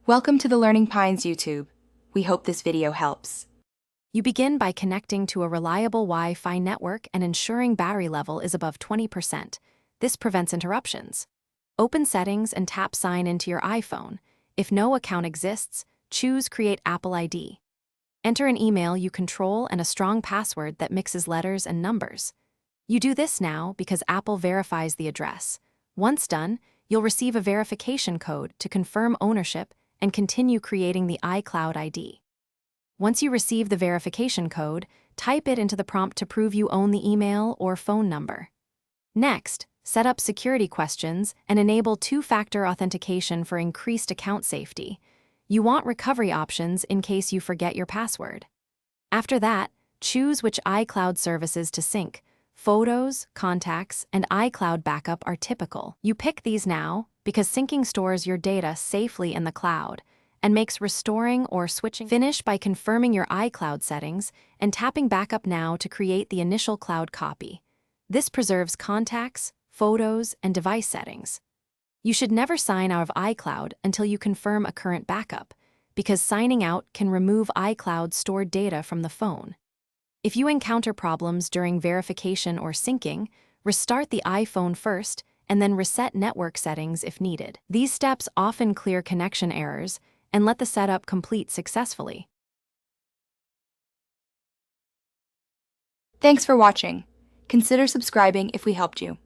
Welcome to the Learning Pines YouTube. We hope this video helps. You begin by connecting to a reliable Wi-Fi network and ensuring battery level is above 20%. This prevents interruptions. Open Settings and tap Sign into your iPhone. If no account exists, choose Create Apple ID. Enter an email you control and a strong password that mixes letters and numbers. You do this now because Apple verifies the address. Once done, you'll receive a verification code to confirm ownership and continue creating the Icloud ID. Once you receive the verification code, type it into the prompt to prove you own the email or phone number. Next, set up security questions and enable two-factor authentication for increased account safety. You want recovery options in case you forget your password. After that, choose which iCloud services to sync. Photos, contacts, and iCloud backup are typical. You pick these now because syncing stores your data safely in the cloud and makes restoring or switching. Finish by confirming your iCloud settings and tapping Backup Now to create the initial cloud copy. This preserves contacts, photos, and device settings. You should never sign out of iCloud until you confirm a current backup, because signing out can remove iCloud's stored data from the phone. If you encounter problems during verification or syncing, restart the iPhone first and then reset network settings if needed. These steps often clear connection errors and let the setup complete successfully. Thanks for watching. Consider subscribing if we helped you.